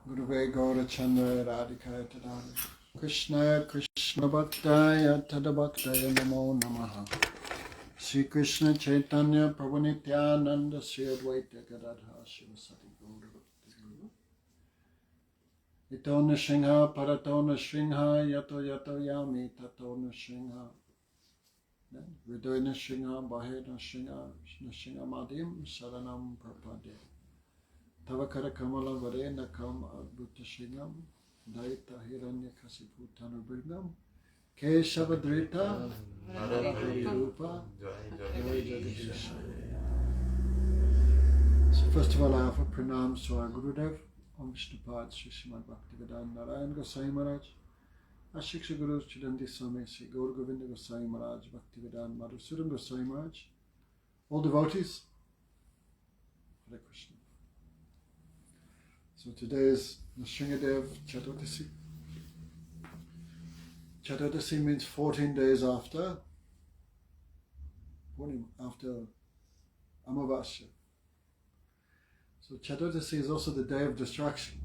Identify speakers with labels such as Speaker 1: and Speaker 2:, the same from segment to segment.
Speaker 1: Guruve Gaurachandra Radhikaya Tadani Krishna Krishna Bhaktaya Tadabhaktaya Namo Namaha Sri Krishna Chaitanya Prabhu Nityananda Sri Advaita Gadadha Shivasati Gaura Bhakti Guru Ito Nrsimha Parato Nrsimha Yato Yato Yami Tato Nrsimha Hridoy Nrsimha Bahe Nrsimha Nrsimha Madim Saranam Prapade Tavakara Kamala Varena Kam Adbhuta Shingam Daita Hiranya Kasipu Tanubringam Keshavadrita Rupa Jai Jagadish. So first of all I offer pranams to our Gurudev, Om Vishnupad Sri Srimad Bhaktivedanta Narayan Gosai Maharaj, our Shiksha Gurus Chidanti Swami Sri Gaur Govinda Gosai Maharaj, Bhaktivedanta Madhusudan Gosai Maharaj, all devotees, Hare Krishna. So today is Nrsimhadev Chaturdashi. Chaturdashi means 14 days after Amavasya. So Chaturdashi is also the day of destruction.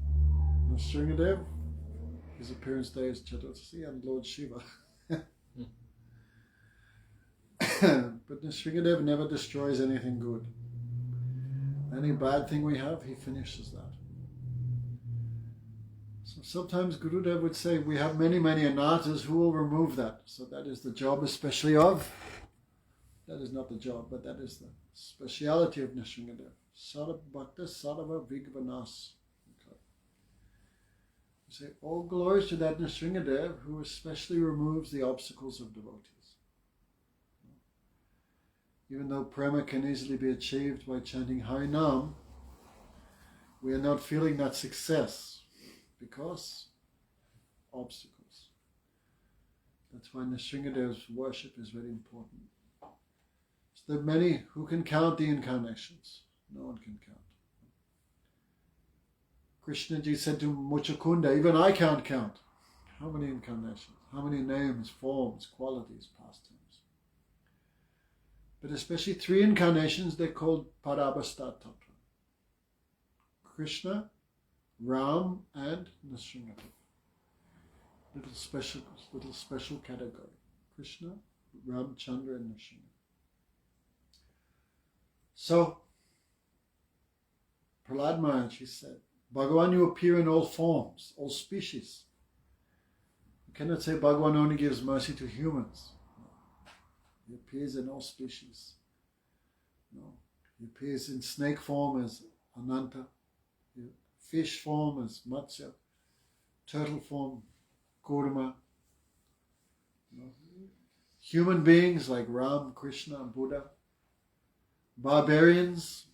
Speaker 1: Nrsimhadev, his appearance day is Chaturdashi, and Lord Shiva. But Nrsimhadev never destroys anything good. Any bad thing we have, he finishes that. So sometimes Gurudev would say, we have many, many anathas, who will remove that? So that is the job especially of, that is not the job, but that is the speciality of Nrsimhadev. Sarva Bhakta Sarva Vigvanas. Okay. We say, all glories to that Nrsimhadev who especially removes the obstacles of devotees. Even though prema can easily be achieved by chanting Harinam, we are not feeling that success. Because obstacles. That's why Nrsimhadev's worship is very important. So there are many who can count the incarnations. No one can count. Krishnaji said to Muchakunda, even I can't count. How many incarnations? How many names, forms, qualities, pastimes? But especially 3 incarnations, they're called Parabhasta Tattva. Krishna, Ram and Nrsimhadev. Little special category. Krishna, Ram, Chandra and Nrsimhadev. So, Prahlad Maharaj, he said, Bhagavan, you appear in all forms, all species. You cannot say Bhagavan only gives mercy to humans. No. He appears in all species. No. He appears in snake form as Ananta. Fish form as Matsya, turtle form, Kurma. Human beings like Ram, Krishna, and Buddha. Barbarians,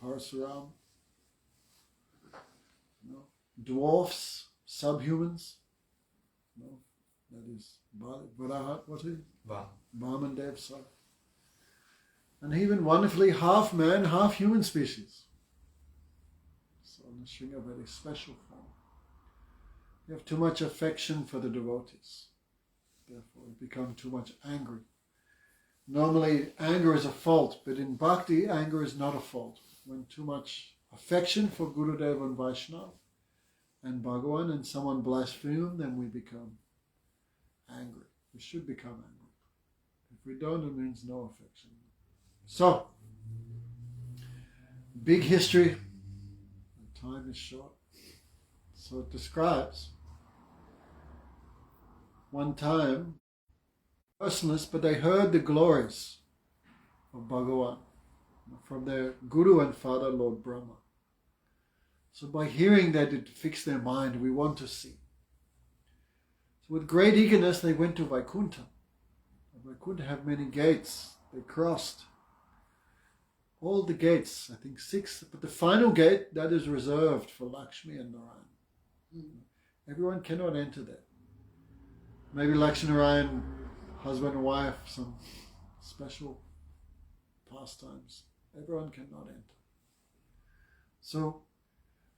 Speaker 1: Parasuram. Dwarfs, subhumans. That is Varahat, what is it? Vamandev, sorry. And even wonderfully half man, half human species. So Nrsimha, a very special form. You have too much affection for the devotees. Therefore you become too much angry. Normally anger is a fault, but in bhakti anger is not a fault. When too much affection for Gurudev and Vaishnava and Bhagavan and someone blasphemes, then we become angry. We should become angry. If we don't, it means no affection. So, big history. Time is short. So it describes one time, personalists, but they heard the glories of Bhagavan from their Guru and Father, Lord Brahma. So by hearing that, it fixed their mind, we want to see. So with great eagerness, they went to Vaikuntha. Vaikuntha have many gates. They crossed all the gates, I think 6, but the final gate, that is reserved for Lakshmi and Narayan. Everyone cannot enter there. Maybe Lakshmi and Narayan, husband and wife, some special pastimes. Everyone cannot enter. So,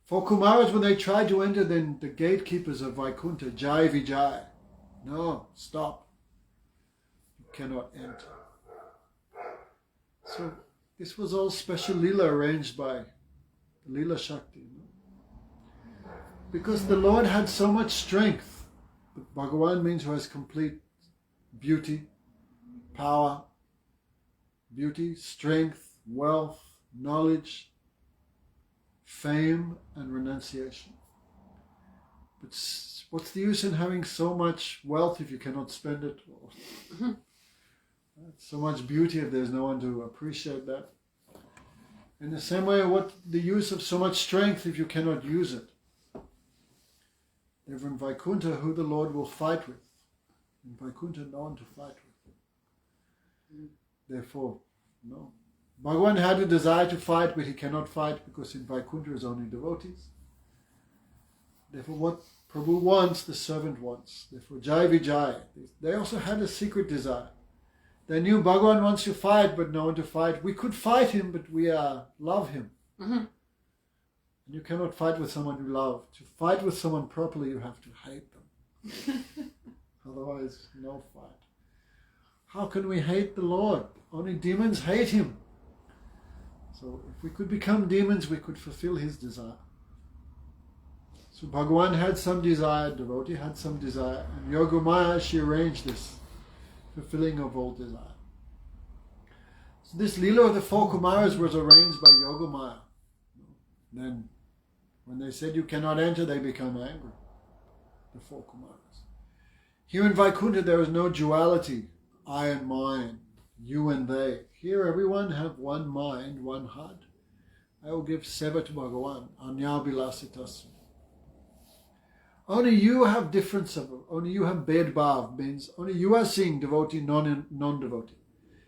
Speaker 1: for Kumaras, when they tried to enter, then the gatekeepers of Vaikuntha, Jai Vijay, no, stop. You cannot enter. So, this was all special Leela arranged by Leela Shakti. Because the Lord had so much strength. Bhagavan means who has complete beauty, power, beauty, strength, wealth, knowledge, fame, and renunciation. But what's the use in having so much wealth if you cannot spend it? So much beauty if there's no one to appreciate that. In the same way, what the use of so much strength if you cannot use it? Therefore in Vaikuntha, who the Lord will fight with. In Vaikuntha, no one to fight with. Therefore, no. Bhagavan had a desire to fight, but he cannot fight because in Vaikuntha is only devotees. Therefore, what Prabhu wants, the servant wants. Therefore, Jai Vijay. They also had a secret desire. They knew Bhagavan wants to fight, but no one to fight. We could fight him, but we love him. And you cannot fight with someone you love. To fight with someone properly, you have to hate them. Otherwise, no fight. How can we hate the Lord? Only demons hate him. So if we could become demons, we could fulfill his desire. So Bhagavan had some desire, devotee had some desire, and Yogamaya, she arranged this fulfilling of all desire. So this Leela of the four Kumaras was arranged by Yogamaya. Then when they said you cannot enter, they become angry, the four Kumaras. Here in Vaikuntha there is no duality, I and mine, you and they. Here everyone have one mind, one heart. I will give seva to Bhagavan, anyabilasitas. Only you have difference of it. Only you have bedbhav, means only you are seeing devotee, non-devotee.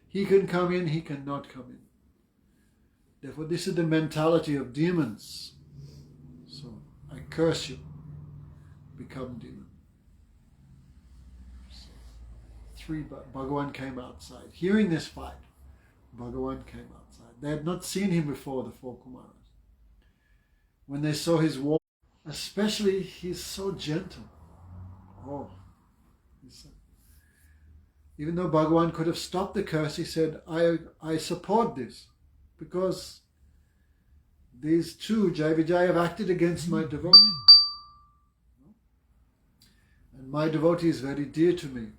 Speaker 1: He can come in, he cannot come in. Therefore, this is the mentality of demons. So, I curse you. Become demon. So, Bhagavan came outside. Hearing this fight, Bhagavan came outside. They had not seen him before, the four Kumaras. When they saw his walk, especially, he's so gentle. Oh, even though Bhagavan could have stopped the curse, he said, I support this because these two, Jai Vijay, have acted against my devotee. And my devotee is very dear to me.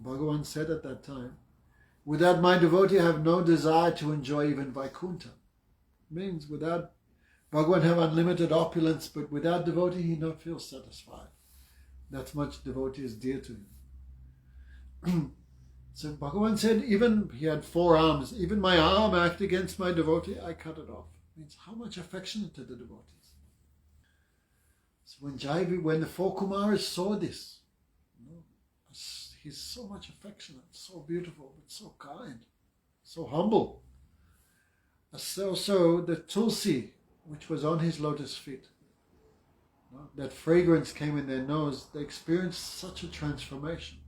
Speaker 1: Bhagavan said at that time, without my devotee I have no desire to enjoy even Vaikuntha. Means without Bhagavan have unlimited opulence, but without devotee he not feel satisfied. That much devotee is dear to him. So Bhagavan said, even he had 4 arms, even my arm act against my devotee, I cut it off. Means how much affection to the devotees. So when the 4 Kumaras saw this, he's so much affectionate, so beautiful, but so kind, so humble. So the tulsi, which was on his lotus feet, that fragrance came in their nose, they experienced such a transformation.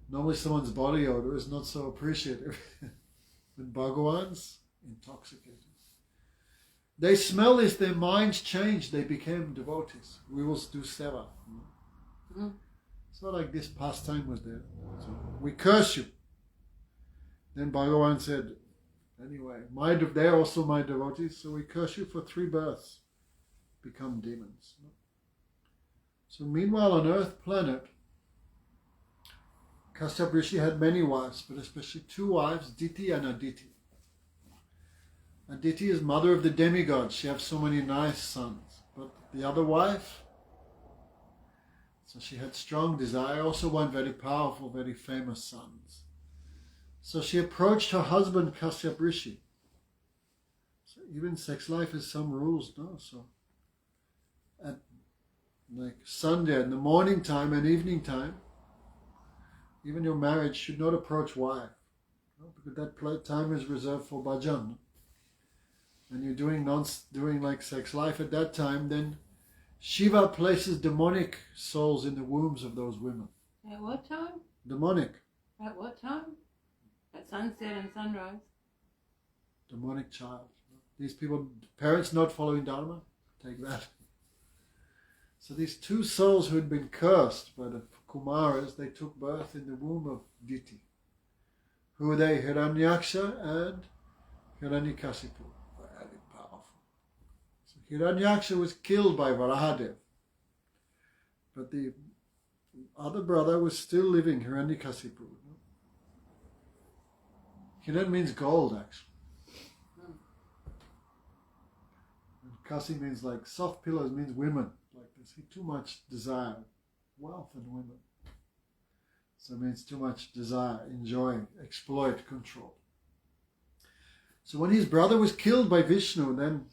Speaker 1: Normally someone's body odor is not so appreciative. But Bhagavan's intoxicating. They smell this, their minds changed, they became devotees. We will do seva. It's not like this pastime was there. So, we curse you. Then Bhagavan said, anyway, they're also my devotees, so we curse you for 3 births. Become demons. So meanwhile on Earth planet, Kashyap Rishi had many wives, but especially 2 wives, Diti and Aditi. Aditi is mother of the demigods. She has so many nice sons. But the other wife, so she had strong desire, also one very powerful, very famous sons. So she approached her husband, Kashyap Rishi. So even sex life has some rules, no? So at like Sunday, in the morning time and evening time, even your marriage should not approach wife. No? Because that time is reserved for bhajan. No? And you're doing like sex life at that time, then Shiva places demonic souls in the wombs of those women.
Speaker 2: At what time?
Speaker 1: Demonic.
Speaker 2: At what time? At sunset and sunrise.
Speaker 1: Demonic child. These people, parents not following Dharma, take that. So these 2 souls who had been cursed by the Kumaras, they took birth in the womb of Diti. Who were they? Hiranyaksha and Hiranyakasipu. Very powerful. So Hiranyaksha was killed by Varahadev. But the other brother was still living, Hiranyakasipu. Hiran means gold, actually. And Kasi means like soft pillows, means women. Like this. He too much desire, wealth and women. So it means too much desire, enjoy, exploit, control. So when his brother was killed by Vishnu, then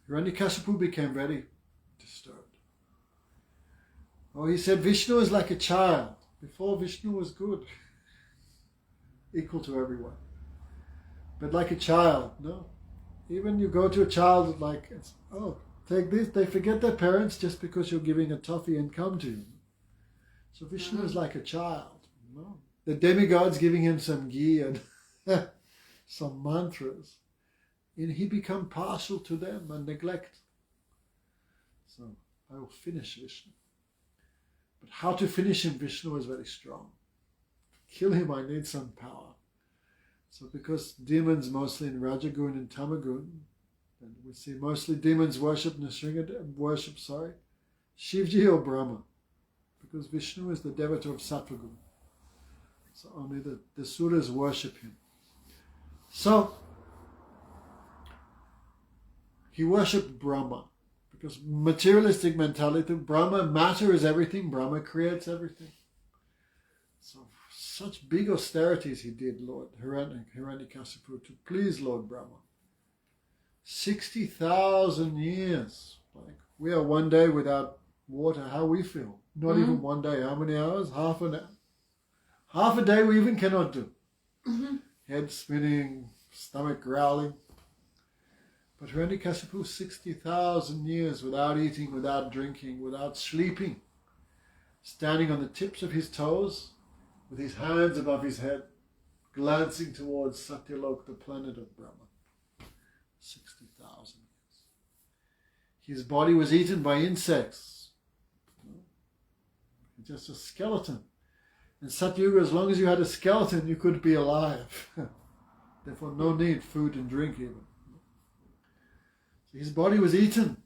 Speaker 1: Hiranyakasipu became very disturbed. Oh, he said Vishnu is like a child. Before, Vishnu was good, equal to everyone. But like a child, no. Even you go to a child like, oh, take this. They forget their parents just because you're giving a toffee and come to you. So Vishnu is like a child. No. The demigods giving him some ghee and some mantras, and he become partial to them and neglect. So I will finish Vishnu. But how to finish him, Vishnu is very strong. To kill him, I need some power. So because demons mostly in Rajagun and Tamagun, and we see mostly demons worship Shivji or Brahma. Because Vishnu is the devata of Sattvagun. So only the Suras worship him. So he worshipped Brahma. Because materialistic mentality, Brahma, matter is everything, Brahma creates everything. So such big austerities he did, Lord Hiranyakasipu, to please Lord Brahma. 60,000 years. Like we are one day without water, how we feel. Not even one day. How many hours? Half an hour. Half a day we even cannot do. Head spinning, stomach growling. But Hiranyakasipu, 60,000 years without eating, without drinking, without sleeping, standing on the tips of his toes, with his hands above his head, glancing towards Satyalok, the planet of Brahma. 60,000 years. His body was eaten by insects. Just a skeleton. In Satyuga, as long as you had a skeleton, you could be alive. Therefore, no need food and drink even. So his body was eaten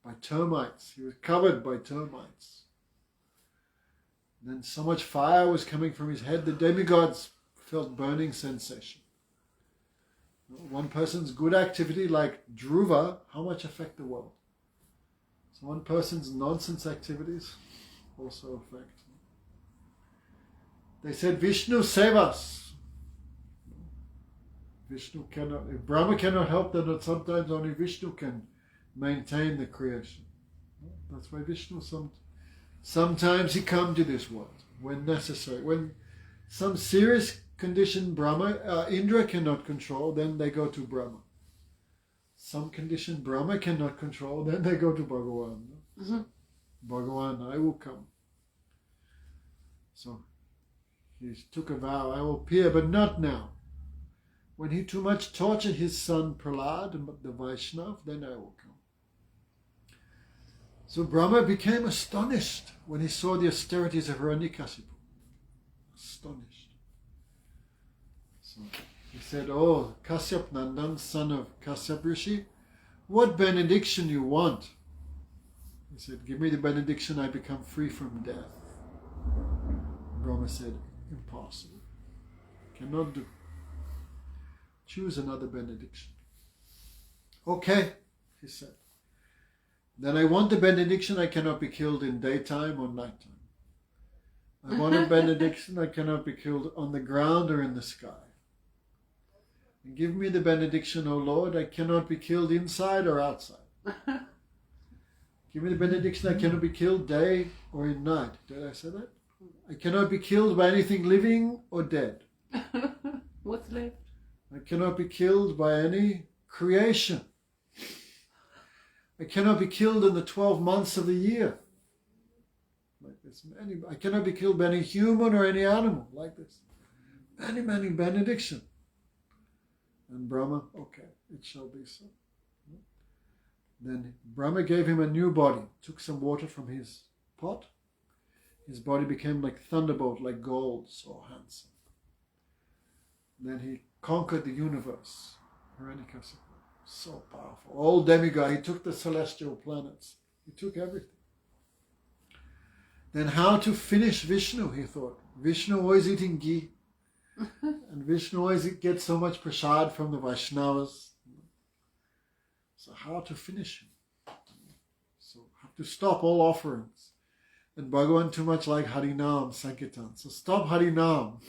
Speaker 1: by termites. He was covered by termites. And then so much fire was coming from his head, the demigods felt burning sensation. One person's good activity, like Dhruva, how much affect the world? So one person's nonsense activities also affect. They said, Vishnu, save us. Vishnu cannot, if Brahma cannot help, then sometimes only Vishnu can maintain the creation. That's why Vishnu, sometimes he comes to this world when necessary. When some serious condition Indra cannot control, then they go to Brahma. Some condition Brahma cannot control, then they go to Bhagavan. Bhagavan, I will come. So he took a vow, I will appear, but not now. When he too much tortured his son Prahlad, the Vaishnav, then I will come. So Brahma became astonished when he saw the austerities of Hiranyakasipu. Astonished. So he said, oh, Kasyap Nandan, son of Kasyap Rishi, what benediction you want? He said, give me the benediction, I become free from death. Brahma said, impossible. Cannot do. Choose another benediction. Okay, he said. Then I want the benediction, I cannot be killed in daytime or nighttime. I want a benediction, I cannot be killed on the ground or in the sky. And give me the benediction, O Lord, I cannot be killed inside or outside. Give me the benediction, I cannot be killed day or in night. Did I say that? I cannot be killed by anything living or dead.
Speaker 2: What's left?
Speaker 1: I cannot be killed by any creation. I cannot be killed in the 12 months of the year. Like this. I cannot be killed by any human or any animal. Like this. Many benediction. And Brahma, okay, it shall be so. Then Brahma gave him a new body, took some water from his pot. His body became like thunderbolt, like gold, so handsome. Then he conquered the universe. Hiranyakasipu, so powerful. All demigod, he took the celestial planets. He took everything. Then how to finish Vishnu, he thought. Vishnu always eating ghee. And Vishnu always gets so much prasad from the Vaishnavas. So how to finish him? So have to stop all offerings. And Bhagavan too much like Harinam, Sankirtan. So stop Harinam.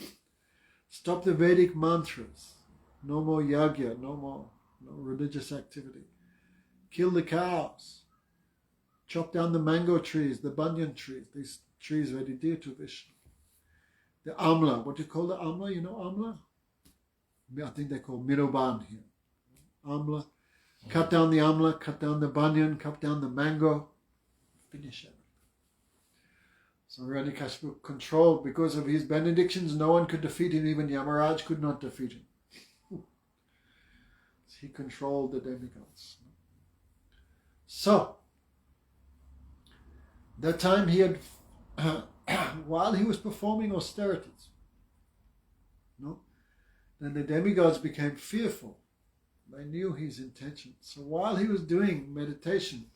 Speaker 1: Stop the Vedic mantras. No more yagya, no religious activity. Kill the cows. Chop down the mango trees, the banyan trees. These trees very dear to Vishnu. The amla, what do you call the amla? You know amla? I think they call miroban here. Amla. Cut down the amla, cut down the banyan, cut down the mango. Finish everything. So Hiranyakashipu controlled, because of his benedictions, no one could defeat him, even Yamaraj could not defeat him. He controlled the demigods. So, that time he had, while he was performing austerities, then the demigods became fearful. They knew his intention. So while he was doing meditation,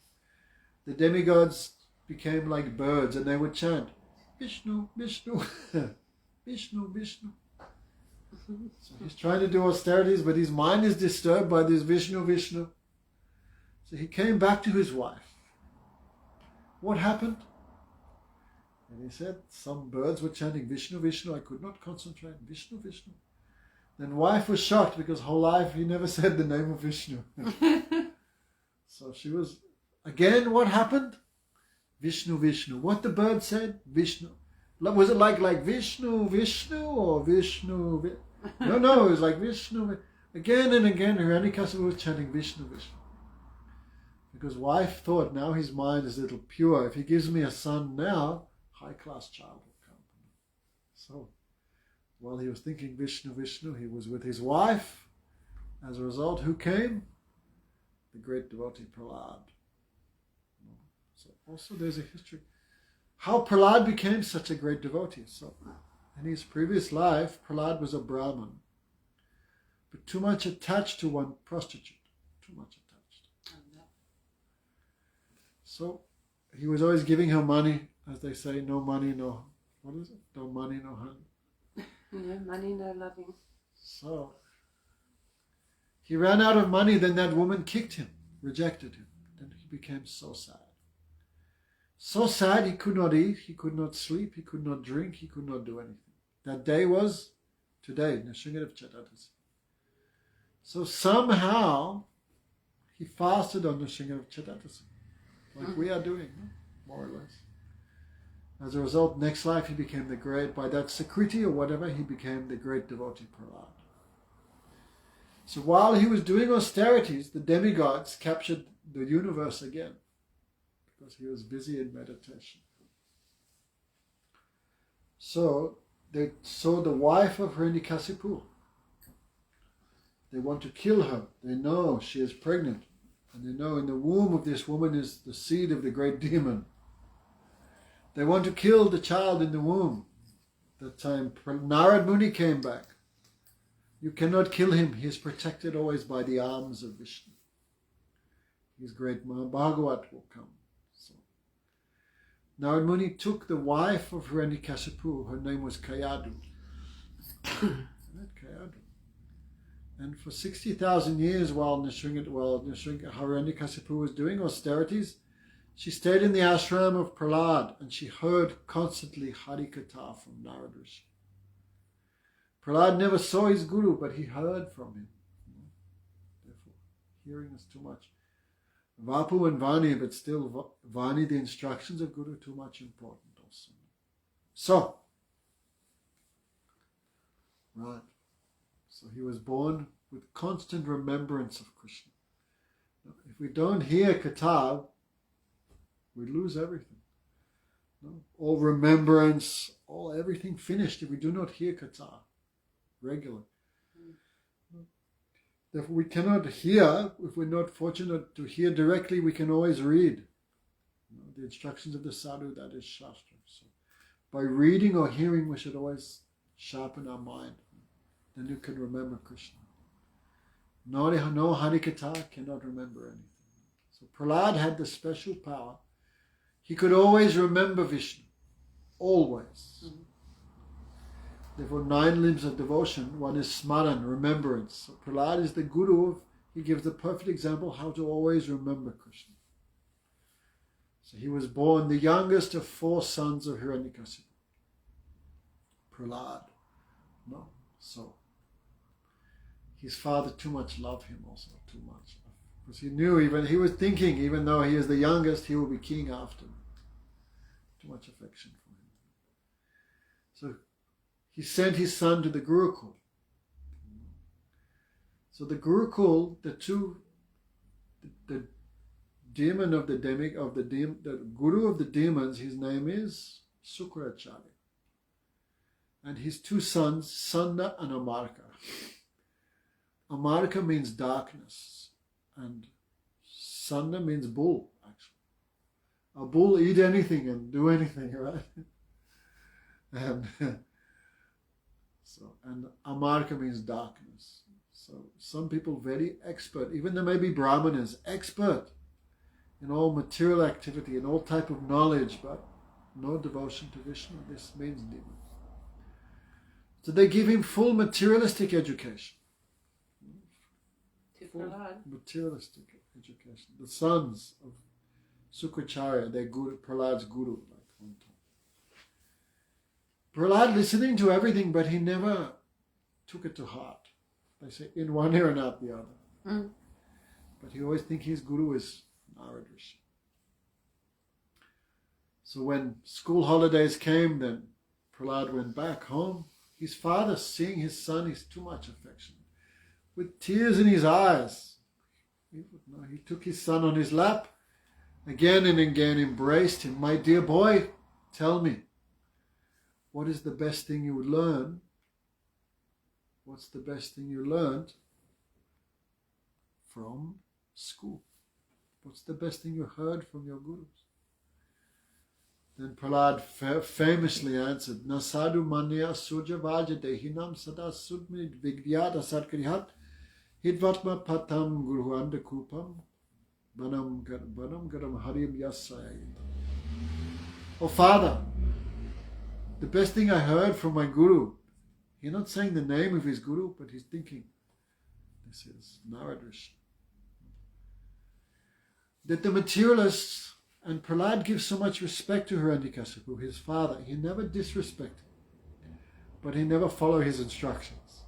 Speaker 1: the demigods became like birds and they would chant, Vishnu, Vishnu, Vishnu, Vishnu. So he's trying to do austerities, but his mind is disturbed by this Vishnu, Vishnu. So he came back to his wife. What happened? And he said, some birds were chanting Vishnu, Vishnu. I could not concentrate. Vishnu, Vishnu. Then wife was shocked because whole life he never said the name of Vishnu. So she was, again, what happened? Vishnu, Vishnu. What the bird said? Vishnu. Was it like Vishnu, Vishnu or Vishnu? No, it was like Vishnu. Again and again, Hiranyakasipu was chanting Vishnu, Vishnu. Because wife thought, now his mind is a little pure. If he gives me a son now, high-class child will come. So, while he was thinking Vishnu, Vishnu, he was with his wife. As a result, who came? The great devotee Prahlad. So also there's a history. How Prahlad became such a great devotee. So, in his previous life, Prahlad was a Brahmin. But too much attached to one prostitute. Too much attached. So, he was always giving her money. As they say, no money, no... What is it? No money, no honey.
Speaker 2: No money, no loving.
Speaker 1: So, he ran out of money, then that woman kicked him, rejected him. Then he became so sad. So sad he could not eat, he could not sleep, he could not drink, he could not do anything. That day was today, Narasimha Chaturdashi. So somehow, he fasted on Narasimha Chaturdashi, like we are doing, more or less. As a result, next life he became the great, by that Sakriti or whatever, he became the great devotee Prahlad. So while he was doing austerities, the demigods captured the universe again, because he was busy in meditation. So they saw the wife of Hiranyakasipu. They want to kill her. They know she is pregnant. And they know in the womb of this woman is the seed of the great demon. They want to kill the child in the womb. That time Narad Muni came back. You cannot kill him. He is protected always by the arms of Vishnu. His great Bhagavat will come. So, Narad Muni took the wife of Hiranyakasipu. Her name was Kayadu. Kayadu. And for 60,000 years while Hiranyakasipu was doing austerities, she stayed in the ashram of Prahlad and she heard constantly Harikatha from Narad Rishi. Prahlad never saw his guru, but he heard from him. Therefore, hearing is too much. Vapu and Vani, but still Vani, the instructions of Guru, too much important also. So, right. So he was born with constant remembrance of Krishna. Now, if we don't hear Katha, we lose everything. No? All remembrance, everything finished if we do not hear Katha regularly. Therefore, we cannot hear, if we're not fortunate to hear directly, we can always read. The instructions of the sadhu, that is Shastra. So, by reading or hearing, we should always sharpen our mind. Then you can remember Krishna. No Harikatha cannot remember anything. So Prahlad had the special power. He could always remember Vishnu. always. Therefore, 9 limbs of devotion. One is smaran, remembrance. So Prahlad is the guru. He gives the perfect example how to always remember Krishna. So he was born the youngest of 4 sons of Hiranyakasipu. Prahlad. No. So his father too much loved him also, too much. Because he knew, he was thinking, even though he is the youngest, he will be king after him. Too much affection for him. So he sent his son to the Gurukul. So the Gurukul, the demon of the guru of the demons, his name is Sukracharya. And his 2 sons, Sanda and Amarka. Amarka means darkness, and Sanda means bull, actually. A bull eat anything and do anything, right? And Amarka means darkness. So some people very expert, even there may be Brahmanas, expert in all material activity, in all type of knowledge, but no devotion to Vishnu. This means demons. So they give him full materialistic education. Full materialistic education. The sons of Sukracharya, their guru, Prahlad's guru, like one time. Prahlad listening to everything, but he never took it to heart. They say in one ear and out the other. But he always thinks his guru is Narad Rishi. So when school holidays came, then Prahlad went back home. His father, seeing his son, is too much affection. With tears in his eyes, he took his son on his lap, again and again embraced him. My dear boy, tell me, what is the best thing you would learn? What's the best thing you learned from school? What's the best thing you heard from your gurus? Then Prahlad famously answered, Nasadu manya surja vaja dehinam sada sudmid vigyada sarkarihat hidvatma patam guruhanda kupam banam garam harim yasaya. Oh Father, the best thing I heard from my guru, he's not saying the name of his guru, but he's thinking, this is Narad Rishi. That the materialists, and Prahlad gives so much respect to Hiranyakasipu, his father, he never disrespected, but he never followed his instructions.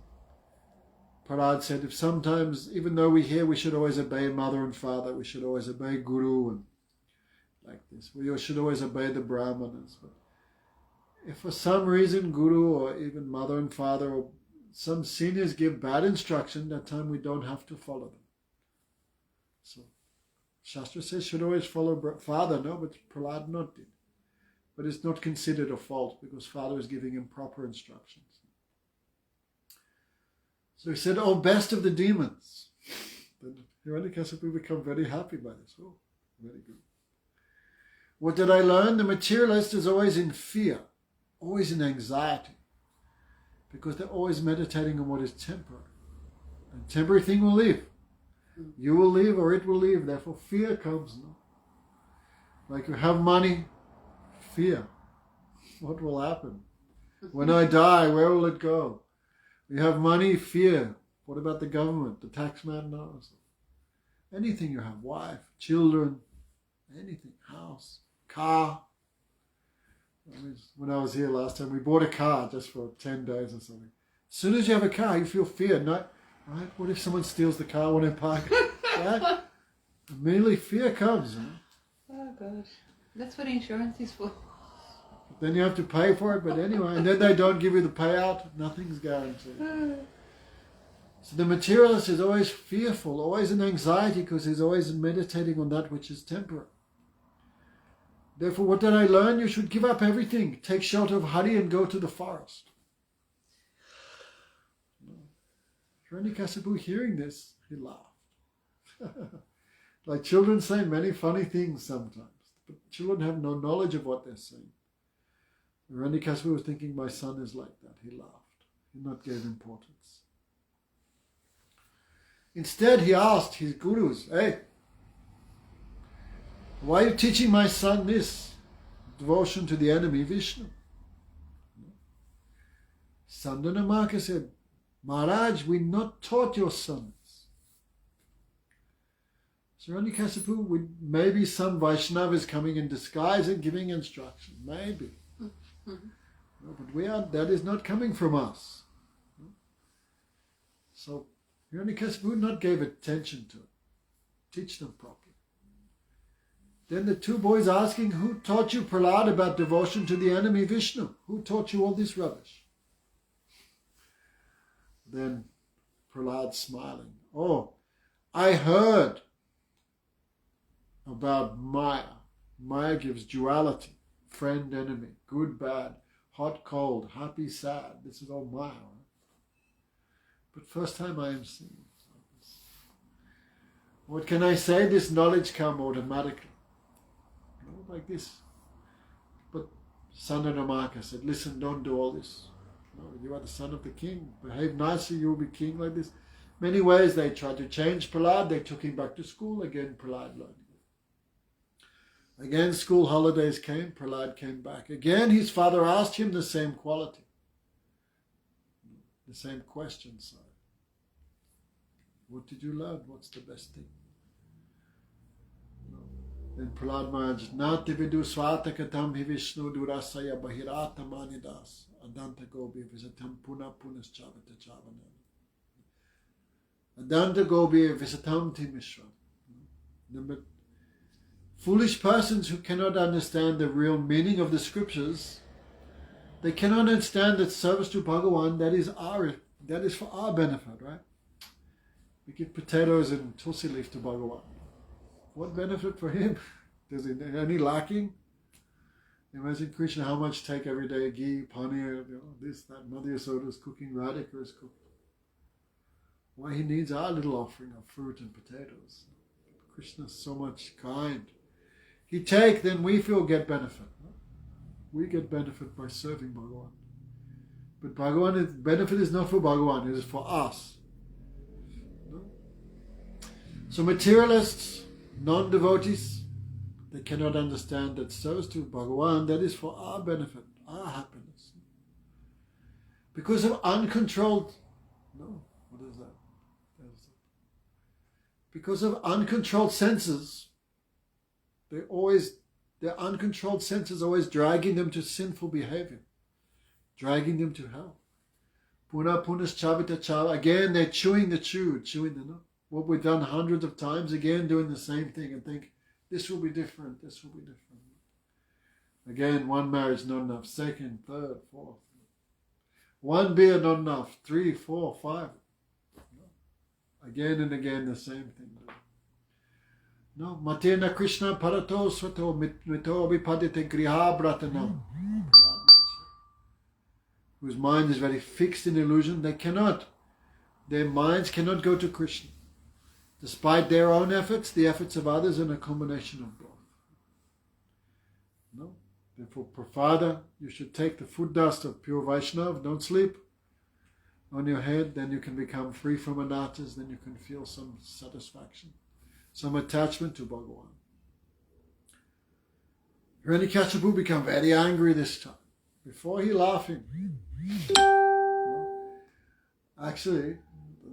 Speaker 1: Prahlad said, if sometimes, even though we hear we should always obey mother and father, we should always obey guru, and like this, we should always obey the brahmanas, but if for some reason guru or even mother and father or some seniors give bad instruction, that time we don't have to follow them. So Shastra says should always follow father, no, but Prahlad not did. But it's not considered a fault because father is giving him proper instructions. So he said, oh, best of the demons. Then Hiranyakasipu become very happy by this. Oh, very good. What did I learn? The materialist is always in fear, always in anxiety, because they're always meditating on what is temporary. And temporary thing will leave. You will leave or it will leave. Therefore fear comes. No? Like you have money, fear. What will happen? When I die, where will it go? You have money, fear. What about the government? The tax man knows. Anything you have, wife, children, anything, house, car. When I was here last time, we bought a car just for 10 days or something. As soon as you have a car, you feel fear. No, right? What if someone steals the car when I park it? Right? Immediately fear comes. Right?
Speaker 2: Oh gosh, that's what insurance is for.
Speaker 1: Then you have to pay for it, but anyway, and then they don't give you the payout. Nothing's guaranteed. So the materialist is always fearful, always in anxiety, because he's always meditating on that which is temporary. Therefore, what did I learn? You should give up everything, take shelter of Hari and go to the forest. Hiranyakasipu, hearing this, he laughed. Like children say many funny things sometimes, but children have no knowledge of what they're saying. Hiranyakasipu was thinking, my son is like that. He laughed. He not gave importance. Instead, he asked his gurus, hey, why are you teaching my son this? Devotion to the enemy Vishnu. Sandanamaka said, Maharaj, we not taught your sons. So Hiranyakasipu, maybe some Vaishnava is coming in disguise and giving instruction. Maybe.
Speaker 2: Mm-hmm.
Speaker 1: No, but that is not coming from us. So Hiranyakasipu not gave attention to it. Teach them properly. Then the two boys asking, who taught you, Prahlad, about devotion to the enemy Vishnu? Who taught you all this rubbish? Then Prahlad smiling, oh, I heard about Maya. Maya gives duality, friend, enemy, good, bad, hot, cold, happy, sad. This is all Maya. Right? But first time I am seeing it. What can I say? This knowledge come automatically. Like this. But Sandanamaka said, listen, don't do all this. No, you are the son of the king. Behave nicely, you will be king like this. Many ways they tried to change Prahlad. They took him back to school. Again, Prahlad learned. Again, school holidays came. Prahlad came back. Again, his father asked him the same quality. The same question, sir. What did you learn? What's the best thing? Then Prahlad Maharaj, Nati vidu swatakatam hi Vishnu durasaya bahirata manidas adanta gobi visatam puna punas chavata chavanam. Adanta gobi visatam timishra. The foolish persons who cannot understand the real meaning of the scriptures, they cannot understand that service to Bhagavan, that is for our benefit, right? We give potatoes and tulsi leaf to Bhagavan. What benefit for him? Is any lacking? Imagine Krishna how much take every day, ghee, paneer, this, that, Madhya Soda is cooking, Radhika is cooking. Why he needs our little offering of fruit and potatoes. Krishna's so much kind. He take, then we feel get benefit. We get benefit by serving Bhagavan. But Bhagavan, benefit is not for Bhagavan, it is for us. No? So materialists, non-devotees, they cannot understand that service to Bhagavan, that is for our benefit, our happiness. Because of uncontrolled, what is that? Because of uncontrolled senses, their uncontrolled senses always dragging them to sinful behavior, dragging them to hell. Puna punas chavita chava, again they're chewing the chew, what we've done hundreds of times, again doing the same thing and think, this will be different, this will be different. Again, one marriage not enough, second, third, fourth. One beer not enough, 3, 4, 5. Again and again the same thing. No, Matena Krishna Parato Swato Mito Vipadite Griha Bratanam. Whose mind is very fixed in illusion, their minds cannot go to Krishna. Despite their own efforts, the efforts of others, and a combination of both. No? Therefore, Prafada, you should take the food dust of pure Vaishnava, don't sleep on your head, then you can become free from anarthas, then you can feel some satisfaction, some attachment to Bhagavan. Hiranyakasipu became very angry this time. Before he laughing. Actually,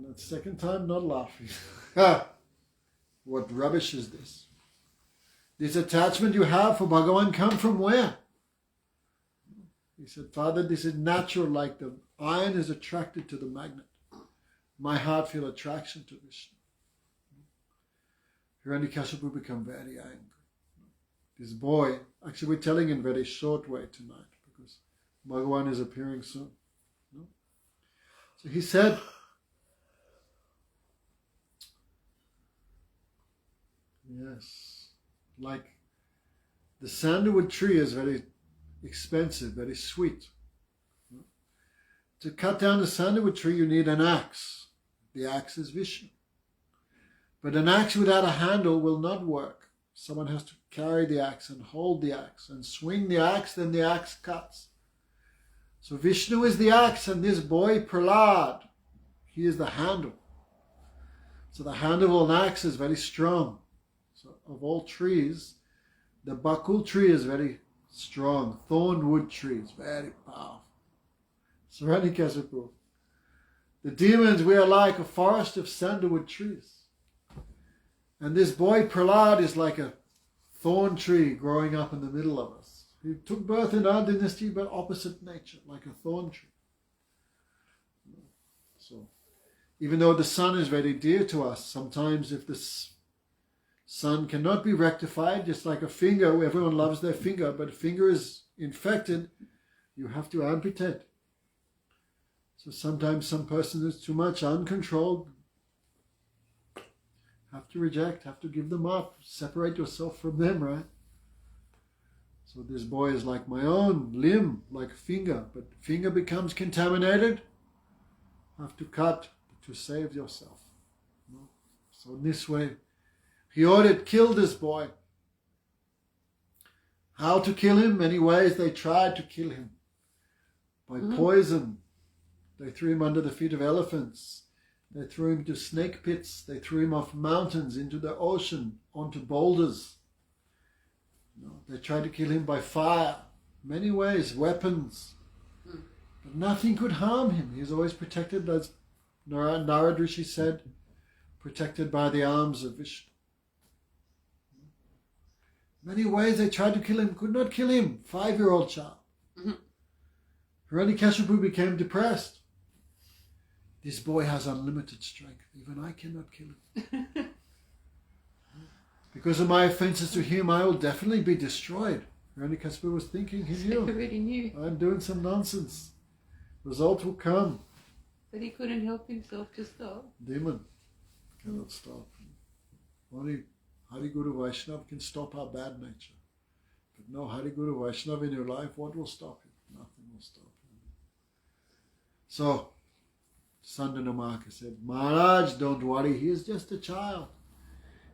Speaker 1: the second time not laughing. What rubbish is this? This attachment you have for Bhagavan come from where? He said, Father, this is natural, like the iron is attracted to the magnet. My heart feel attraction to Vishnu. Hiranyakasipu become very angry. This boy, actually we're telling in very short way tonight because Bhagavan is appearing soon. No? So he said, yes, like the sandalwood tree is very expensive, very sweet. To cut down the sandalwood tree, you need an axe. The axe is Vishnu. But an axe without a handle will not work. Someone has to carry the axe and hold the axe and swing the axe, then the axe cuts. So Vishnu is the axe, and this boy Prahlad, he is the handle. So the handle of an axe is very strong. So of all trees, the bakul tree is very strong. Thornwood tree is very powerful. Saranikasipu. The demons, we are like a forest of sandalwood trees. And this boy Prahlad is like a thorn tree growing up in the middle of us. He took birth in our dynasty, but opposite nature, like a thorn tree. So, even though the sun is very dear to us, sometimes if the sun cannot be rectified, just like a finger, everyone loves their finger, but a finger is infected, you have to amputate. So sometimes some person is too much uncontrolled, have to reject, have to give them up, separate yourself from them, right? So this boy is like my own limb, like a finger, but finger becomes contaminated, have to cut to save yourself. So in this way, he ordered, kill this boy. How to kill him? Many ways they tried to kill him. By poison. They threw him under the feet of elephants. They threw him to snake pits. They threw him off mountains, into the ocean, onto boulders. They tried to kill him by fire. Many ways, weapons. But nothing could harm him. He was always protected, as Narad Rishi said, protected by the arms of Vishnu. Many ways they tried to kill him, could not kill him. 5-year-old child. Hiranyakashipu became depressed. This boy has unlimited strength. Even I cannot kill him. Because of my offenses to him, I will definitely be destroyed. Hiranyakashipu was thinking, he knew.
Speaker 2: He already knew.
Speaker 1: I'm doing some nonsense. Result will come.
Speaker 2: But he couldn't help himself to stop.
Speaker 1: Demon cannot stop. Only Hari Guru Vaishnava can stop our bad nature. But no Hari Guru Vaishnava in your life, what will stop you? Nothing will stop you. So, Sandanamaka said, Maharaj, don't worry, he is just a child.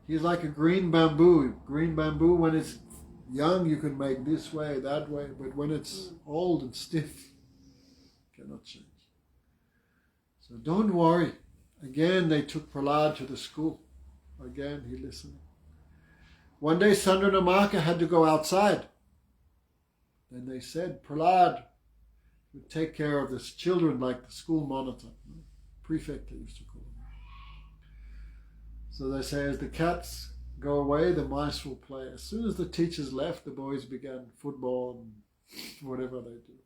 Speaker 1: He is like a green bamboo. Green bamboo, when it's young, you can make this way, that way. But when it's old and stiff, cannot change. So don't worry. Again, they took Prahlad to the school. Again, he listened. One day, Sandanamaka had to go outside. Then they said, Prahlad would take care of his children like the school monitor. Prefect, they used to call him. So they say, as the cats go away, the mice will play. As soon as the teachers left, the boys began football and whatever they do.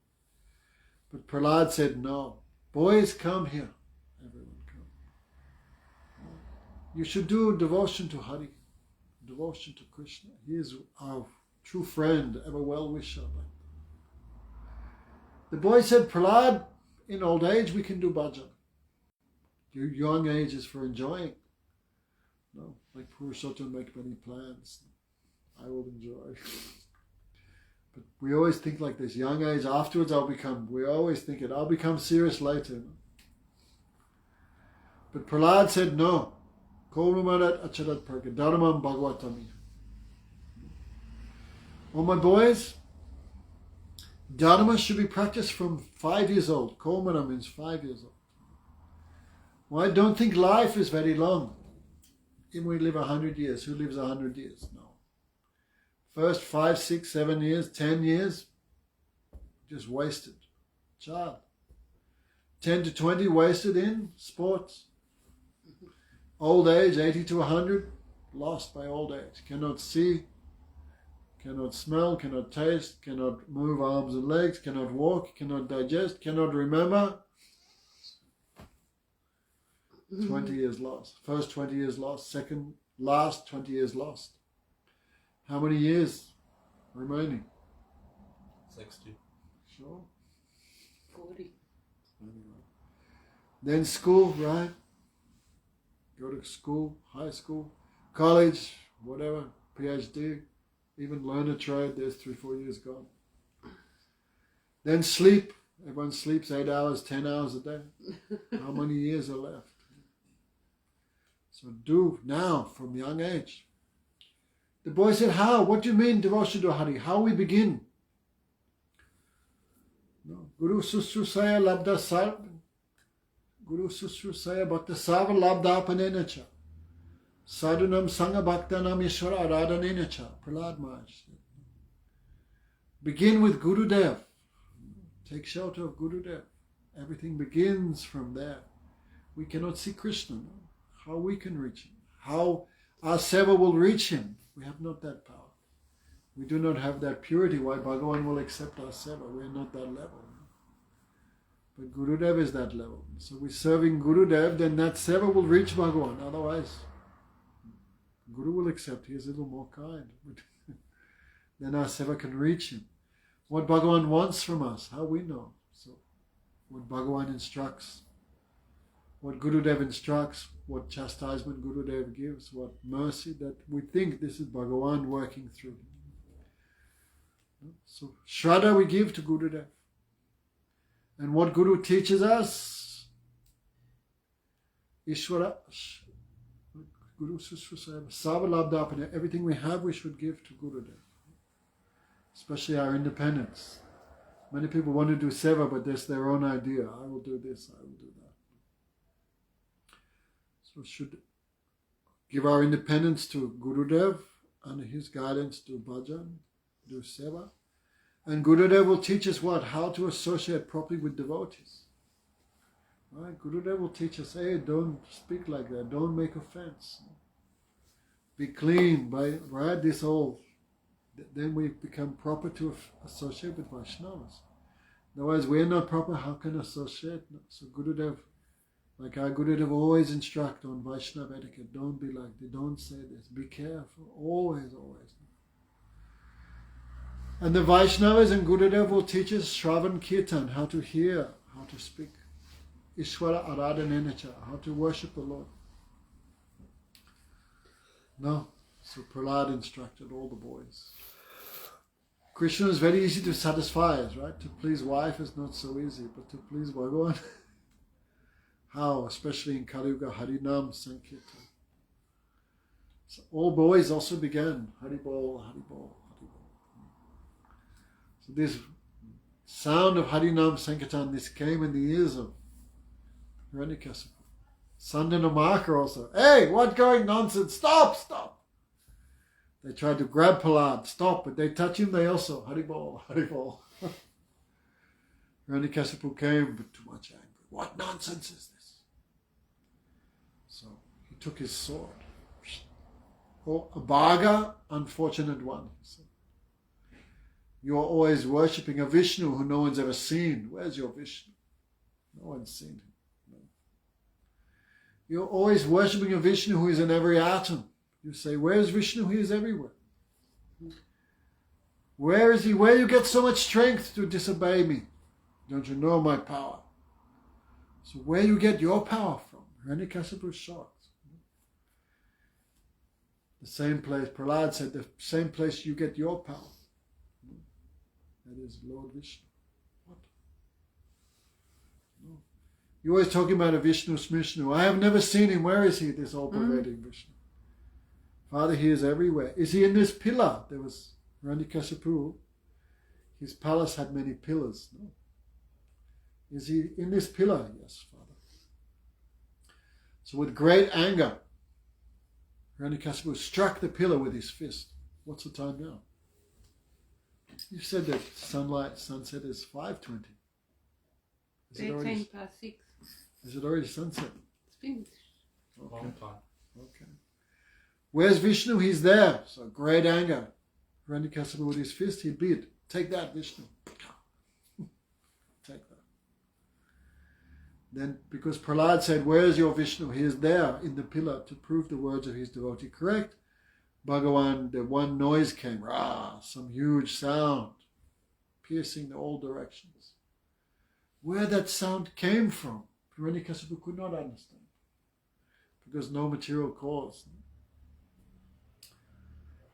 Speaker 1: But Prahlad said, no. Boys, come here. Everyone come. You should do devotion to Hari. Devotion to Krishna. He is our true friend, ever well-wisher. The boy said, Prahlad, in old age we can do bhajan. Your young age is for enjoying. No, like Purushottam make many plans. I will enjoy. But we always think like this, young age, afterwards we always think I'll become serious later. But Prahlad said, no. Korumarat acharat parka, dharmam bhagavatami. Oh, my boys, dharma should be practiced from 5 years old. Komara means 5 years old. Well, I don't think life is very long. Even we live 100 years. Who lives 100 years? No. First 5, 6, 7 years, 10 years, just wasted. Child. 10 to 20 wasted in sports. Old age, 80 to 100, lost by old age. Cannot see, cannot smell, cannot taste, cannot move arms and legs, cannot walk, cannot digest, cannot remember. 20 years lost. First 20 years lost. Second, last 20 years lost. How many years remaining?
Speaker 3: 60.
Speaker 1: Sure.
Speaker 2: 40.
Speaker 1: Then school, right? Go to school, high school, college, whatever, PhD, even learn a trade, there's 3-4 years gone. Then sleep. Everyone sleeps 8 hours, 10 hours a day. How many years are left? So do now from young age. The boy said, how? What do you mean devotion to Hari? How we begin? No. Guru Susrusaya Labda Sarv. Guru Susrusaya Bhakta Sarva Labda Panenacha. Sadhunam Sangha Bhaktanam Ishvara Aradhanenacha. Prahlad Maharaj said. Begin with Gurudev. Take shelter of Gurudev. Everything begins from there. We cannot see Krishna. No? How we can reach him? How our seva will reach him? We have not that power. We do not have that purity. Why Bhagavan will accept our seva? We are not that level. But Gurudev is that level. So we're serving Gurudev, then that seva will reach Bhagavan. Otherwise, Guru will accept. He is a little more kind. Then our seva can reach him. What Bhagavan wants from us, how we know. So what Bhagavan instructs, what Gurudev instructs, what chastisement Gurudev gives, what mercy, that we think this is Bhagavan working through. So Shraddha we give to Gurudev. And what Guru teaches us, Ishvara, Guru Susvasaya, Savalabdapana, everything we have we should give to Gurudev. Especially our independence. Many people want to do seva, but that's their own idea. I will do this, I will do that. So we should give our independence to Gurudev, under his guidance do bhajan, do seva. And Gurudev will teach us what? How to associate properly with devotees. Right? Gurudev will teach us, hey, don't speak like that, don't make offense. Be clean, right? This all. Then we become proper to associate with Vaishnavas. Otherwise, we are not proper, how can associate? So Gurudev, like our Gurudev always instruct on Vaishnava etiquette, don't be like this, don't say this, be careful, always. And the Vaishnavas and Gurudev will teach us Shravan Kirtan, how to hear, how to speak. Ishvara Aradhanenacha, how to worship the Lord. No. So Prahlad instructed all the boys. Krishna is very easy to satisfy us, right? To please wife is not so easy, but to please Bhagavan, how? Especially in Kali Yuga, Harinam Sankirtan. So all boys also began Haribol, Haribol, Haribol. So this sound of Harinam Sankirtan, this came in the ears of Hiranyakasipu. Sandana Marker also, hey, what going nonsense? Stop! They tried to grab Prahlad, stop, but they touch him, they also, Haribol, Haribol. Hiranyakasipu came, but too much anger. What nonsense is this? So he took his sword. Oh, a Bhaga, unfortunate one. So, you're always worshipping a Vishnu who no one's ever seen. Where's your Vishnu? No one's seen him. No. You're always worshipping a Vishnu who is in every atom. You say, where's Vishnu? He is everywhere. Where is he? Where you get so much strength to disobey me? Don't you know my power? So where you get your power from? Hiranyakasipu is shocked. The same place, Prahlad said, the same place you get your power. That is Lord Vishnu. What? No. You're always talking about a Vishnu Smishnu. I have never seen him. Where is he, this all-pervading Vishnu? Father, he is everywhere. Is he in this pillar? There was Hiranyakasipu. His palace had many pillars. No. Is he in this pillar? Yes, Father. So with great anger, Hiranyakasipu struck the pillar with his fist. What's the time now? You said that sunset is 5:20. Is it already
Speaker 2: 6.
Speaker 1: Is it already sunset?
Speaker 2: It's finished.
Speaker 1: Okay.
Speaker 3: Long time.
Speaker 1: Okay. Where's Vishnu? He's there. So great anger. Hiranyakasipu with his fist, he beat. Take that, Vishnu. Take that. Then, because Prahlad said, where's your Vishnu? He is there in the pillar to prove the words of his devotee correct. Bhagavan, the one noise came, rah, some huge sound, piercing all directions. Where that sound came from, Hiranyakasipu could not understand, because no material cause.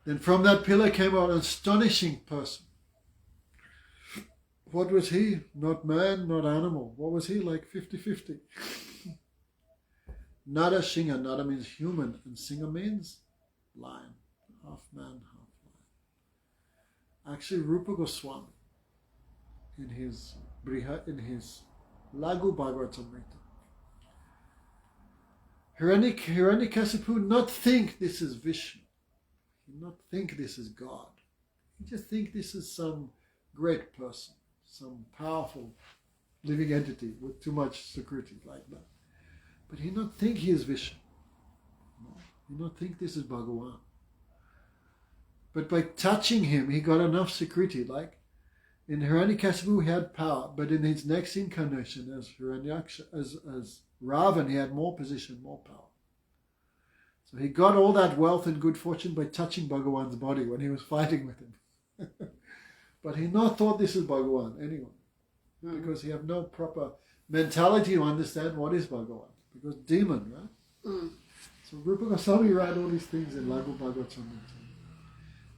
Speaker 1: Then from that pillar came out an astonishing person. What was he? Not man, not animal. What was he? Like 50-50. Nara Singha. Nara means human, and Singha means lion. Half man, half lion. Actually, Rupa Goswami, in his Lagu Bhagavatamrita, Hiranyakasipu not think this is Vishnu. He not think this is God. He just think this is some great person, some powerful living entity with too much security like that. But he not think he is Vishnu. No, he not think this is Bhagavan. But by touching him, he got enough security. Like in Hiranyakasipu, he had power, but in his next incarnation as Hiranyaksha, as Ravan, he had more position, more power. So he got all that wealth and good fortune by touching Bhagavan's body when he was fighting with him. But he not thought this is Bhagavan anyway, because he have no proper mentality to understand what is Bhagavan. Because demon, right? So Rupa Goswami wrote all these things in Laghu Bhagavatam.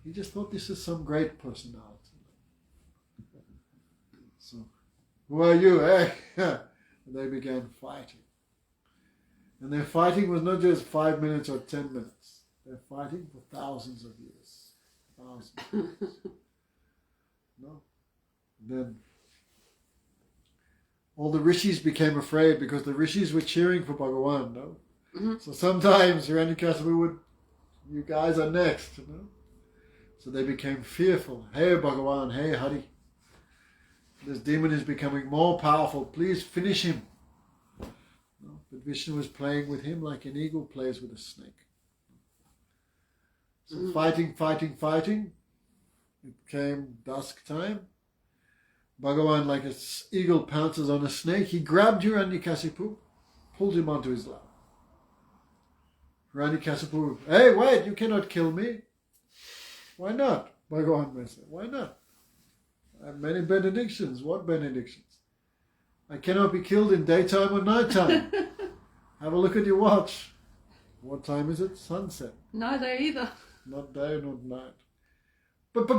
Speaker 1: He just thought this is some great personality. So, who are you, eh? And they began fighting. And their fighting was not just 5 minutes or 10 minutes. They're fighting for thousands of years. Thousands of years. No. Then all the rishis became afraid because the rishis were cheering for Bhagavan, no? Mm-hmm. So sometimes Hiranyakasipu would, you guys are next, you know? So they became fearful. Hey Bhagavan, hey Hari. This demon is becoming more powerful. Please finish him. No? But Vishnu was playing with him like an eagle plays with a snake. So fighting. It came dusk time. Bhagavan, like an eagle pounces on a snake, he grabbed Hiranyakasipu, pulled him onto his lap. Hiranyakasipu, hey, wait, you cannot kill me. Why not? Bhagavan said, why not? I have many benedictions. What benedictions? I cannot be killed in daytime or nighttime. Have a look at your watch. What time is it? Sunset.
Speaker 2: Neither either.
Speaker 1: Not day, not night. But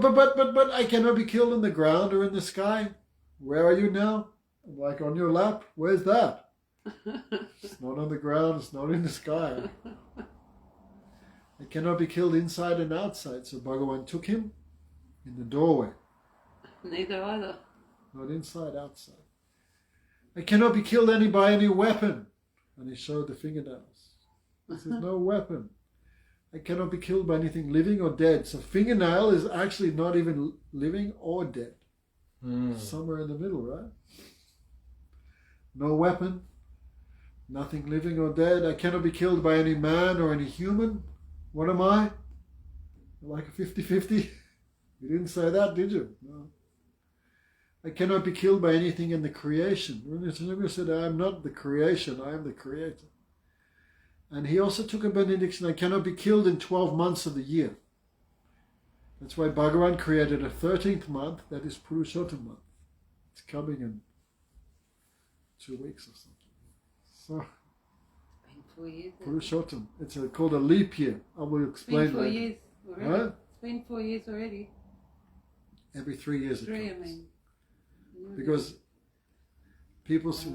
Speaker 1: I cannot be killed in the ground or in the sky. Where are you now? Like on your lap? Where's that? It's not on the ground, it's not in the sky. I cannot be killed inside and outside. So Bhagavan took him in the doorway.
Speaker 2: Neither either.
Speaker 1: Not inside, outside. I cannot be killed by any weapon. And he showed the fingernails. This is no weapon. I cannot be killed by anything living or dead. So fingernail is actually not even living or dead. Somewhere in the middle, right? No weapon. Nothing living or dead. I cannot be killed by any man or any human. What am I? Like a 50-50? You didn't say that, did you? No. I cannot be killed by anything in the creation. Narasimha said, I am not the creation, I am the creator. And he also took a benediction, I cannot be killed in 12 months of the year. That's why Bhagavan created a 13th month, that is Purushottam month. It's coming in 2 weeks or something. So,
Speaker 2: 4 years.
Speaker 1: Purushottam. It's called a leap year. I will explain
Speaker 2: It's been 4
Speaker 1: later.
Speaker 2: years already.
Speaker 1: Huh?
Speaker 2: It's been 4 years already.
Speaker 1: Every 3 years it
Speaker 2: 3, I
Speaker 1: comes.
Speaker 2: mean.
Speaker 1: Because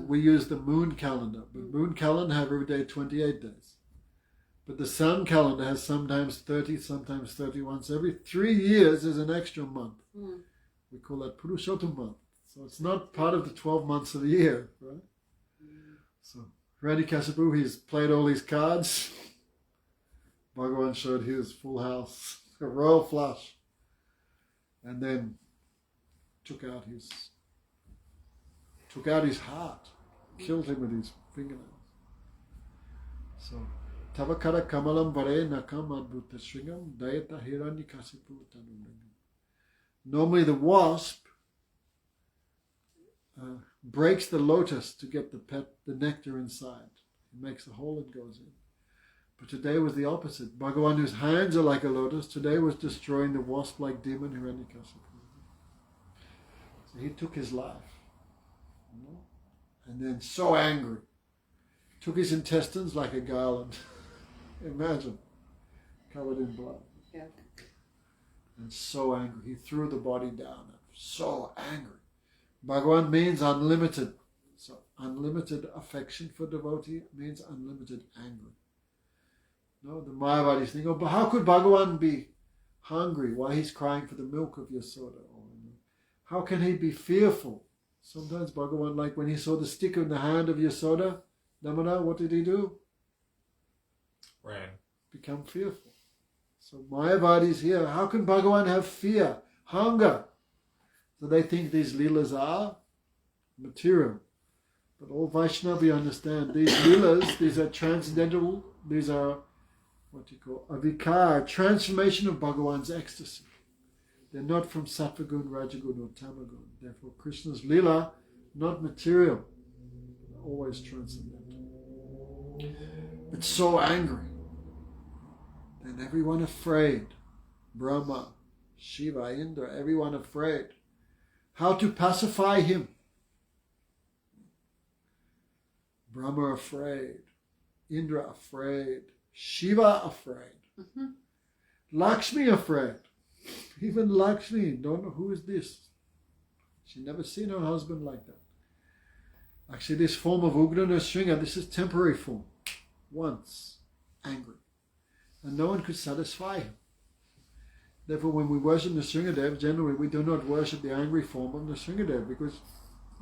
Speaker 1: we use the moon calendar, but moon calendar have every day 28 days. But the sun calendar has sometimes 30, sometimes 31. So every 3 years is an extra month. We call that Purushottam month. So it's not part of the 12 months of the year, right? So Hiranyakasipu, he's played all these cards. Bhagavan showed his full house, a royal flush, and then took out his heart, killed him with his fingernails. So, Tavakara Kamalam Vare Nakam Adbhuta Shringam Dayata Hiranyakasipu Tanurangam. Normally the wasp breaks the lotus to get the nectar inside. It makes a hole and goes in. But today was the opposite. Bhagavan, whose hands are like a lotus, today was destroying the wasp-like demon Hiranyakasipu. So he took his life. And then so angry, took his intestines like a garland. Imagine, covered in blood.
Speaker 2: Yeah.
Speaker 1: And so angry, he threw the body down. So angry. Bhagavan means unlimited. So unlimited affection for devotee means unlimited anger. No, the Mayavadis think, oh, but how could Bhagavan be hungry? Why he's crying for the milk of Yasoda? Or, how can he be fearful? Sometimes Bhagavan, like when he saw the stick in the hand of Yasoda, Namana, what did he do?
Speaker 3: Ran.
Speaker 1: Become fearful. So Mayavadis here, how can Bhagavan have fear, hunger? So they think these leelas are material. But all Vaishnavi understand these leelas, these are transcendental, these are what you call avikar, transformation of Bhagavan's ecstasy. They're not from Sattvagun, Rajagun or Tamagun. Therefore Krishna's leela, not material, always transcendental. But so angry. And everyone afraid. Brahma, Shiva, Indra, everyone afraid. How to pacify him? Brahma afraid. Indra afraid. Shiva afraid. Lakshmi afraid. Even Lakshmi, don't know who is this. She never seen her husband like that. Actually, this form of Ugra Nrsimha, this is temporary form. Once, angry. And no one could satisfy him. Therefore, when we worship Nrsimhadev, generally we do not worship the angry form of Nrsimhadev because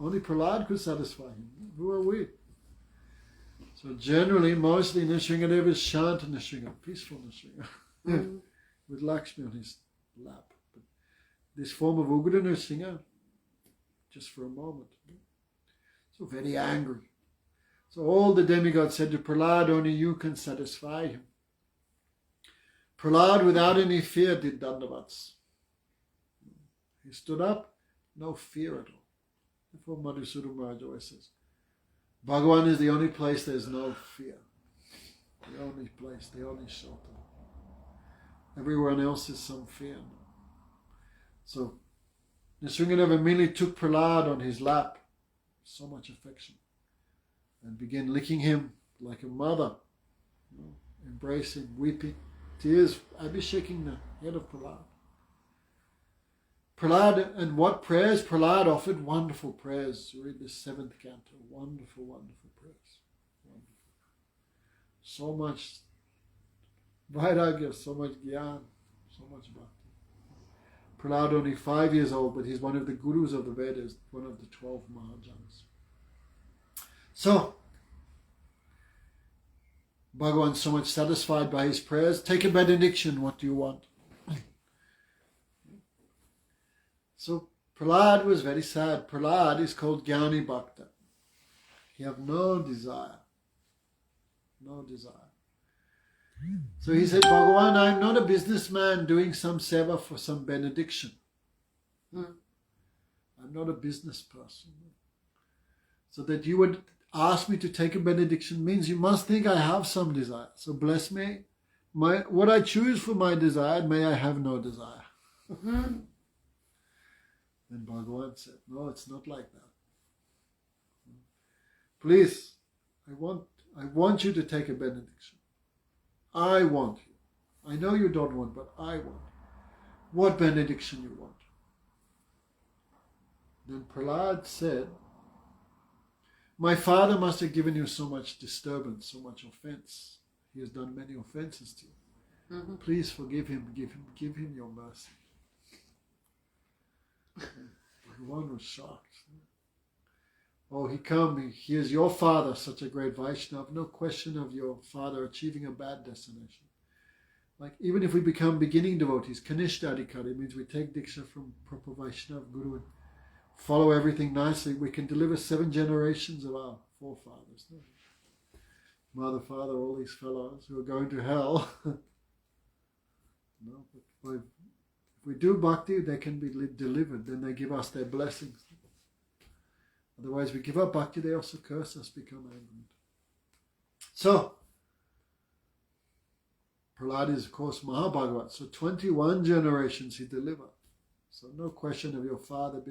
Speaker 1: only Prahlad could satisfy him. Who are we? So generally, mostly Nrsimhadev is Shanta Nrsimha, peaceful Nrsimha, with Lakshmi on his lap. But this form of Ugra Nrsimha, just for a moment. So very angry. So all the demigods said to Prahlad, only you can satisfy him. Prahlad, without any fear, did dandavats. He stood up, no fear at all. Therefore Madhusudana Maharaj always says, Bhagavan is the only place there's no fear. The only place, the only shelter. Everyone else is some fear. So Nrsimhadev immediately took Prahlad on his lap, so much affection, and began licking him like a mother, embracing, weeping, tears, abhisheking the head of Prahlad. Prahlad, and what prayers Prahlad offered? Wonderful prayers. Read the 7th canto. Wonderful, wonderful prayers. Wonderful. So much vairagya, so much gyan, so much bhakti. Prahlad only 5 years old, but he's one of the gurus of the Vedas, one of the 12 Mahajans. So, Bhagavan so much satisfied by his prayers. Take a benediction, what do you want? So Prahlad was very sad. Prahlad is called Jnani Bhakta. He have no desire. No desire. So he said, Bhagavan, I'm not a businessman doing some seva for some benediction. I'm not a business person. So that you would ask me to take a benediction means you must think I have some desire. So bless me. What I choose for my desire, may I have no desire. Then Bhagavan said, no, it's not like that. Please, I want you to take a benediction. I want you. I know you don't want, but I want. What benediction you want? Then Prahlad said, my father must have given you so much disturbance, so much offense. He has done many offenses to you. Please forgive him, give him your mercy. Bhagavan was shocked. Oh, he is your father, such a great Vaishnava. No question of your father achieving a bad destination. Like even if we become beginning devotees, Kanishta Adhikari, means we take Diksha from proper Vaishnava Guru and follow everything nicely, we can deliver 7 generations of our forefathers. No? Mother, father, all these fellows who are going to hell. No, but if we do bhakti, they can be delivered. Then they give us their blessings. Otherwise, we give up bhakti, they also curse us, become angry. So, Prahlad is, of course, Mahabhagavat. So 21 generations he delivered. So no question of your father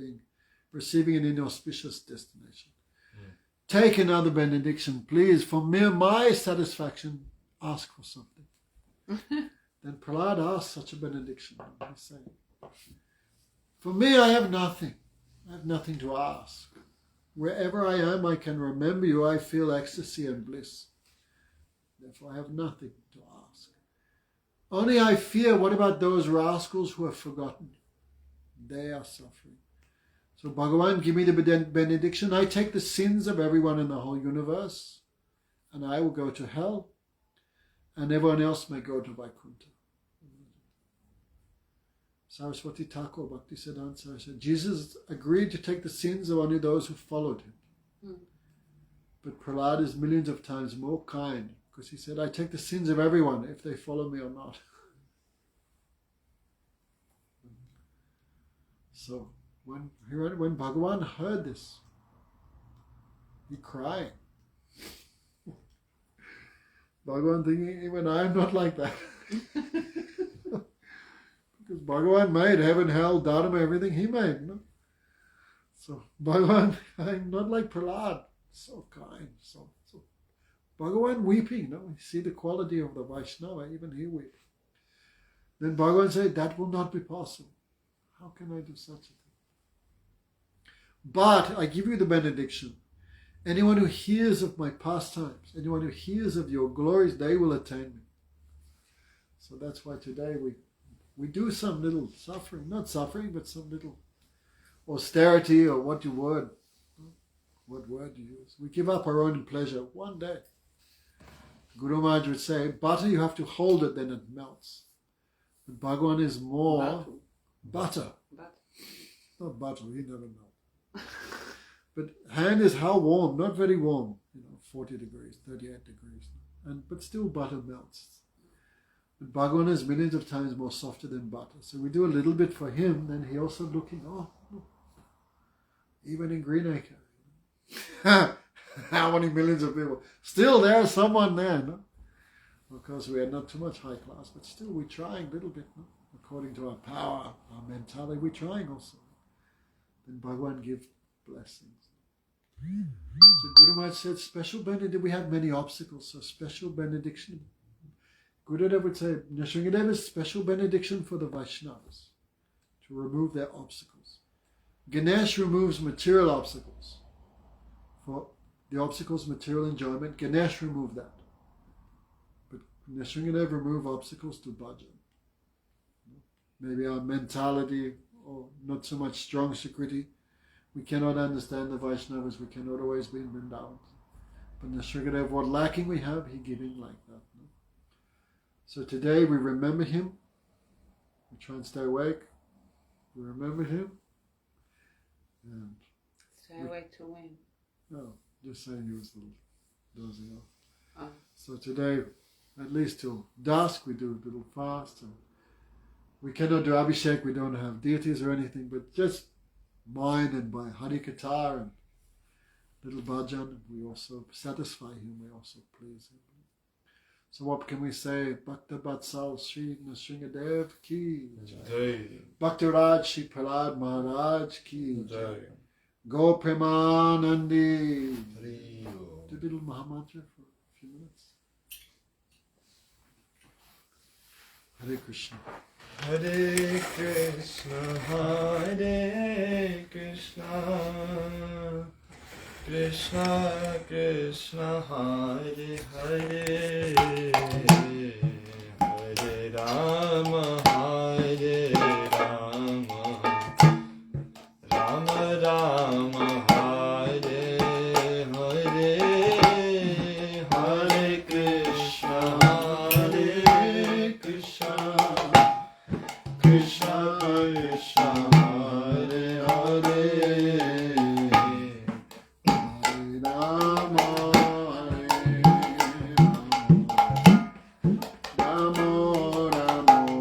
Speaker 1: receiving an inauspicious destination. Take another benediction, please. For my satisfaction, ask for something. Then Prahlad asked such a benediction. He's saying, for me, I have nothing. I have nothing to ask. Wherever I am, I can remember you. I feel ecstasy and bliss. Therefore, I have nothing to ask. Only I fear, what about those rascals who have forgotten? They are suffering. So Bhagavan, give me the benediction. I take the sins of everyone in the whole universe, and I will go to hell, and everyone else may go to Vaikuntha. Saraswati Thakur, Bhaktisiddhanta Saraswati said, Jesus agreed to take the sins of only those who followed him. But Prahlad is millions of times more kind, because he said, I take the sins of everyone if they follow me or not. So when Bhagavan heard this, he cried. Bhagavan thinking, even I am not like that. Because Bhagavan made heaven, hell, dharma, everything he made. No? So Bhagavan, I'm not like Prahlad. So kind. So Bhagavan weeping. No? You see the quality of the Vaishnava, even he weep. Then Bhagavan said, that will not be possible. How can I do such a thing? But I give you the benediction. Anyone who hears of my pastimes, anyone who hears of your glories, they will attain me. So that's why today we do some little suffering, not suffering, but some little austerity, or what word do you use? We give up our own pleasure one day. Guru Maharaj would say, butter you have to hold it, then it melts. But Bhagavan is more butter. Not butter, he never melts. But hand is how warm, not very warm, 40 degrees, 38 degrees. But still butter melts. But Bhagavan is millions of times more softer than butter. So we do a little bit for him, then he also looking, look, even in Greenacre. How many millions of people? Still there's someone there, no? Of course we are not too much high class, but still we're trying a little bit, no? According to our power, our mentality, we're trying also. Then Bhagavan gives blessings. So Guru Maharaj said, special benediction, we have many obstacles, so special benediction. Gurudev would say, Nrsimhadev is special benediction for the Vaishnavas, to remove their obstacles. Ganesh removes material obstacles. For the obstacles, material enjoyment, Ganesh removed that. But Nrsimhadev remove obstacles to bhajan. Maybe our mentality, or not so much strong Sukriti. We cannot understand the Vaishnavas, we cannot always be in Vrindavan. But Nrsimhadev, what lacking we have, he giving like that. No? So today we remember him, we try and stay awake, we remember him, and
Speaker 2: Stay awake to win.
Speaker 1: no, just saying he was dozing off.
Speaker 2: Oh.
Speaker 1: So today, at least till dusk, we do a little fast, and we cannot do Abhishek, we don't have deities or anything, but just mind and by Hari Katha and little bhajan, we also satisfy him, we also please him. So what can we say? Bhakta Batsal Sri Nrsimhadev ki Jai. Bhaktaraj Shri Prahlad Maharaj ki Jai. Go Premanandi. Do a little Mahamantra for a few minutes. Hare Krishna.
Speaker 3: Hare Krishna, Hare Krishna, Krishna Krishna, Hare Hare, Hare Rama, Hare Rama, Rama Rama, Hare Hare, Hare Krishna, Hare Krishna, Krishna Krishna, Hare Hare, Hare Rama, Hare Rama, Rama Rama,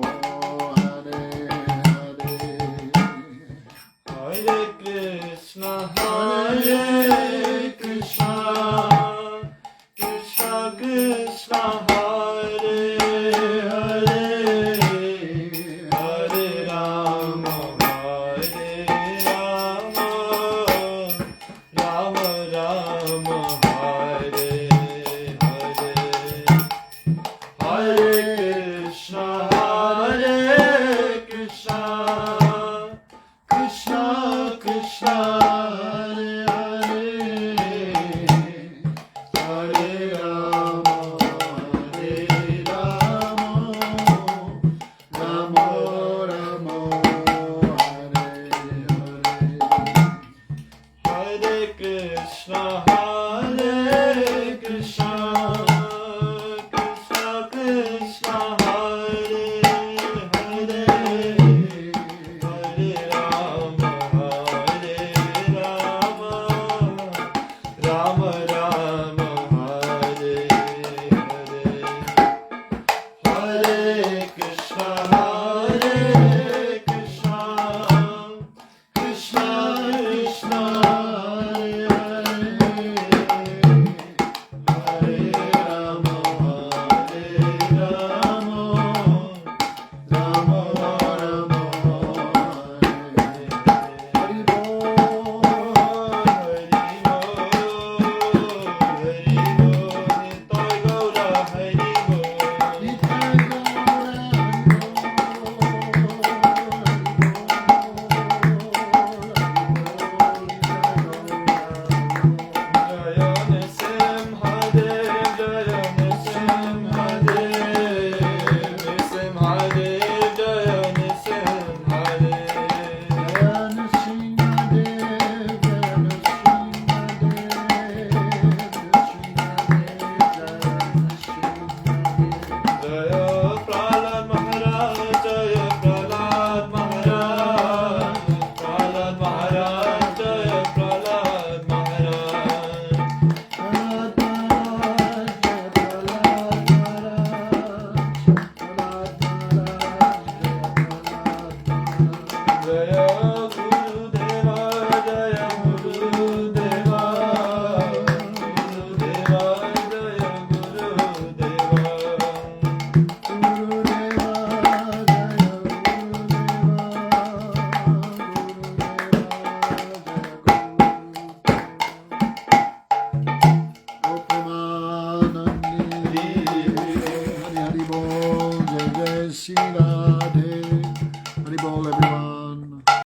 Speaker 3: Jaya